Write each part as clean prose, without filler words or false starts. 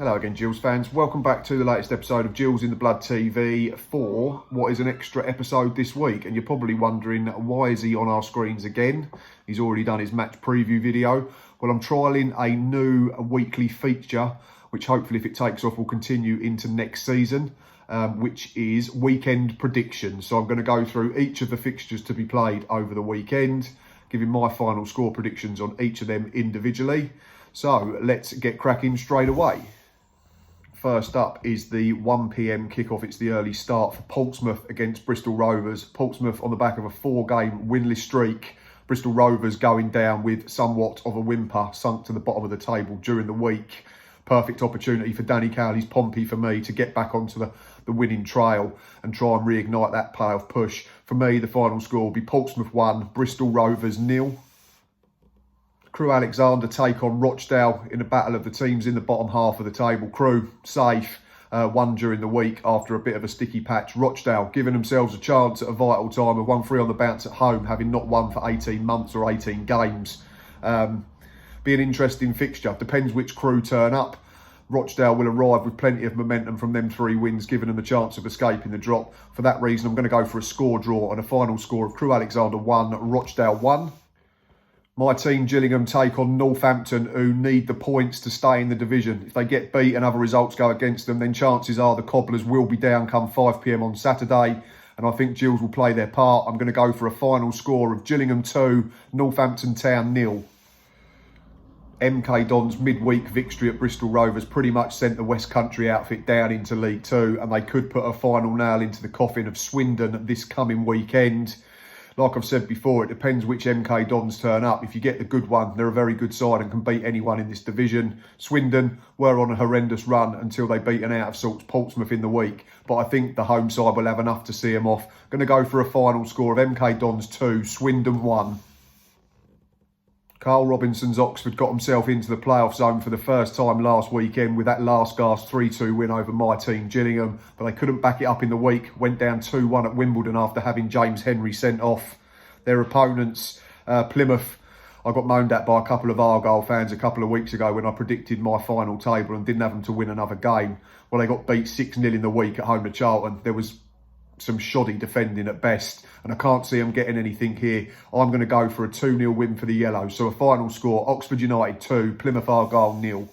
Hello again, Gills fans. Welcome back to the latest episode of Gills in the Blood TV for what is an extra episode this week. And you're probably wondering, why is he on our screens again? He's already done his match preview video. Well, I'm trialling a new weekly feature, which hopefully, if it takes off, will continue into next season, which is weekend predictions. So I'm going to go through each of the fixtures to be played over the weekend, giving my final score predictions on each of them individually. So let's get cracking straight away. First up is the 1 PM kickoff. It's the early start for Portsmouth against Bristol Rovers. Portsmouth on the back of a 4-game winless streak. Bristol Rovers going down with somewhat of a whimper, sunk to the bottom of the table during the week. Perfect opportunity for Danny Cowley's Pompey for me to get back onto the winning trail and try and reignite that playoff push. For me, the final score will be Portsmouth 1, Bristol Rovers 0. Crewe Alexandra take on Rochdale in a battle of the teams in the bottom half of the table. Crewe safe, won during the week after a bit of a sticky patch. Rochdale giving themselves a chance at a vital time of 1-3 on the bounce at home, having not won for 18 months or 18 games. Be an interesting fixture. Depends which Crewe turn up. Rochdale will arrive with plenty of momentum from them 3 wins, giving them a chance of escaping the drop. For that reason, I'm going to go for a score draw and a final score of Crewe Alexandra 1, Rochdale 1. My team, Gillingham, take on Northampton, who need the points to stay in the division. If they get beat and other results go against them, then chances are the Cobblers will be down come 5 PM on Saturday. And I think Gills will play their part. I'm going to go for a final score of Gillingham 2, Northampton Town 0. MK Dons midweek victory at Bristol Rovers pretty much sent the West Country outfit down into League 2, and they could put a final nail into the coffin of Swindon this coming weekend. Like I've said before, it depends which MK Dons turn up. If you get the good one, they're a very good side and can beat anyone in this division. Swindon were on a horrendous run until they beat an out of sorts Portsmouth in the week. But I think the home side will have enough to see them off. Going to go for a final score of MK Dons 2, Swindon 1. Carl Robinson's Oxford got himself into the playoff zone for the first time last weekend with that last gasp 3-2 win over my team, Gillingham. But they couldn't back it up in the week. Went down 2-1 at Wimbledon after having James Henry sent off. Their opponents, Plymouth, I got moaned at by a couple of Argyle fans a couple of weeks ago when I predicted my final table and didn't have them to win another game. Well, they got beat 6-0 in the week at home to Charlton. There was some shoddy defending at best, and I can't see them getting anything here. I'm going to go for a 2-0 win for the Yellows. So a final score, Oxford United 2, Plymouth Argyle 0.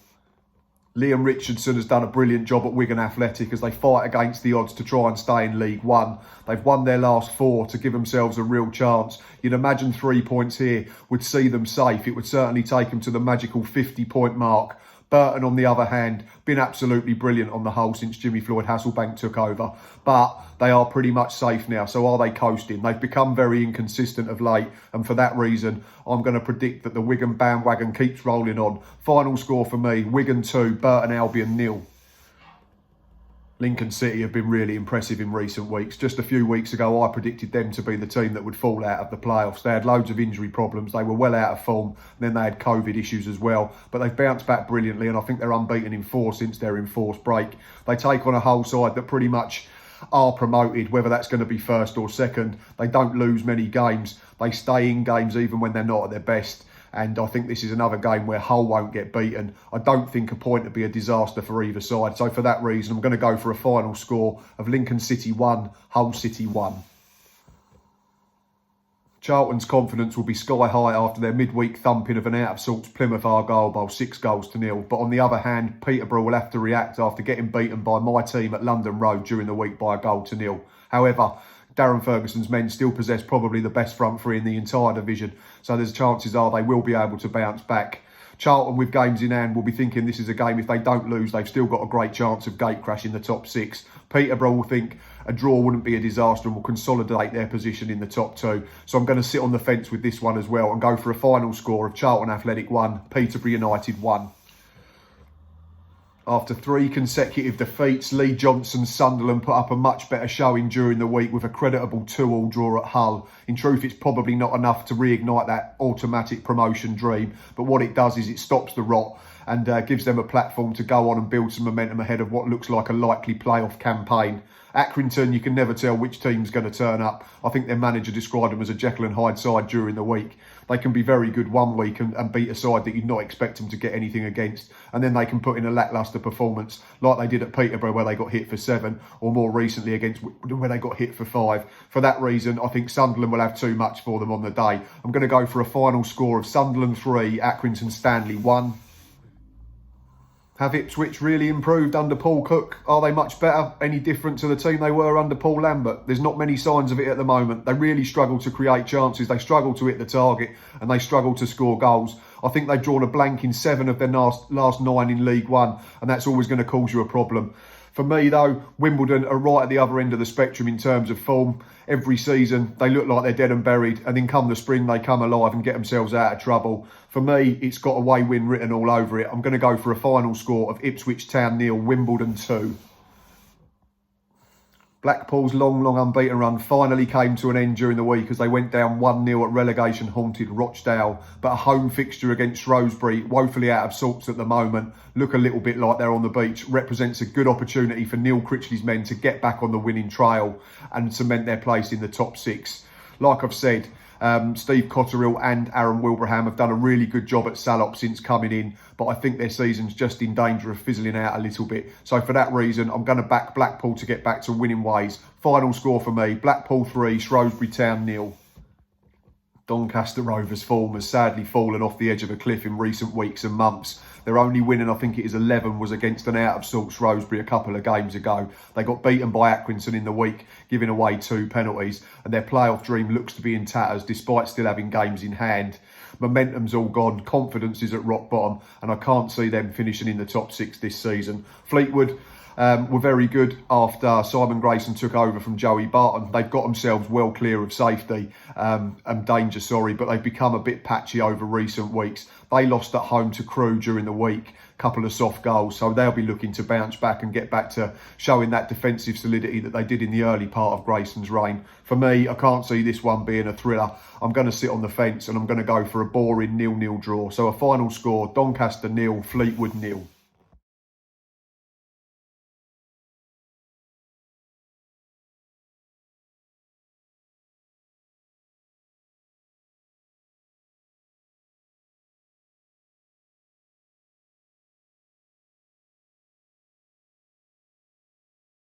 Liam Richardson has done a brilliant job at Wigan Athletic as they fight against the odds to try and stay in League 1. They've won their last 4 to give themselves a real chance. You'd imagine 3 points here would see them safe. It would certainly take them to the magical 50-point mark. Burton, on the other hand, been absolutely brilliant on the whole since Jimmy Floyd Hasselbank took over. But they are pretty much safe now. So are they coasting? They've become very inconsistent of late. And for that reason, I'm going to predict that the Wigan bandwagon keeps rolling on. Final score for me, Wigan 2, Burton Albion 0. Lincoln City have been really impressive in recent weeks. Just a few weeks ago, I predicted them to be the team that would fall out of the playoffs. They had loads of injury problems. They were well out of form. And then they had COVID issues as well. But they've bounced back brilliantly, and I think they're unbeaten in 4 since their enforced break. They take on a whole side that pretty much are promoted, whether that's going to be first or second. They don't lose many games. They stay in games even when they're not at their best. And I think this is another game where Hull won't get beaten. I don't think a point would be a disaster for either side. So for that reason, I'm going to go for a final score of Lincoln City 1, Hull City 1. Charlton's confidence will be sky high after their midweek thumping of an out of sorts Plymouth Argyle by 6 goals to 0. But on the other hand, Peterborough will have to react after getting beaten by my team at London Road during the week by a goal to 0. However, Darren Ferguson's men still possess probably the best front three in the entire division, so there's chances are they will be able to bounce back. Charlton, with games in hand, will be thinking this is a game, if they don't lose, they've still got a great chance of gate crashing the top 6. Peterborough will think a draw wouldn't be a disaster and will consolidate their position in the top 2. So I'm going to sit on the fence with this one as well and go for a final score of Charlton Athletic 1, Peterborough United 1. After 3 consecutive defeats, Lee Johnson's Sunderland put up a much better showing during the week with a creditable 2-2 draw at Hull. In truth, it's probably not enough to reignite that automatic promotion dream, but what it does is it stops the rot and gives them a platform to go on and build some momentum ahead of what looks like a likely playoff campaign. Accrington, you can never tell which team's going to turn up. I think their manager described them as a Jekyll and Hyde side during the week. They can be very good one week and beat a side that you'd not expect them to get anything against, and then they can put in a lacklustre performance like they did at Peterborough, where they got hit for 7, or more recently against Wimbledon, where they got hit for 5. For that reason, I think Sunderland will have too much for them on the day. I'm going to go for a final score of Sunderland 3, Accrington Stanley 1. Have Ipswich really improved under Paul Cook? Are they much better? Any different to the team they were under Paul Lambert? There's not many signs of it at the moment. They really struggle to create chances. They struggle to hit the target, and they struggle to score goals. I think they've drawn a blank in 7 of their last 9 in League One, and that's always going to cause you a problem. For me, though, Wimbledon are right at the other end of the spectrum in terms of form. Every season, they look like they're dead and buried, and then come the spring, they come alive and get themselves out of trouble. For me, it's got away win written all over it. I'm going to go for a final score of Ipswich Town 0, Wimbledon 2. Blackpool's long unbeaten run finally came to an end during the week as they went down 1-0 at relegation-haunted Rochdale. But a home fixture against Shrewsbury, woefully out of sorts at the moment, look a little bit like they're on the beach, represents a good opportunity for Neil Critchley's men to get back on the winning trail and cement their place in the top 6. Like I've said, Steve Cotterill and Aaron Wilbraham have done a really good job at Salop since coming in, but I think their season's just in danger of fizzling out a little bit. So for that reason, I'm going to back Blackpool to get back to winning ways. Final score for me, Blackpool 3, Shrewsbury Town 0. Doncaster Rovers form has sadly fallen off the edge of a cliff in recent weeks and months. Their only win, and I think it is 11, was against an out-of-sorts Shrewsbury a couple of games ago. They got beaten by Accrington in the week, giving away 2 penalties, and their playoff dream looks to be in tatters despite still having games in hand. Momentum's all gone, confidence is at rock bottom, and I can't see them finishing in the top 6 this season. Fleetwood were very good after Simon Grayson took over from Joey Barton. They've got themselves well clear of safety and danger, but they've become a bit patchy over recent weeks. They lost at home to Crewe during the week, couple of soft goals, so they'll be looking to bounce back and get back to showing that defensive solidity that they did in the early part of Grayson's reign. For me, I can't see this one being a thriller. I'm going to sit on the fence and I'm going to go for a boring 0-0 draw. So a final score, Doncaster 0, Fleetwood 0.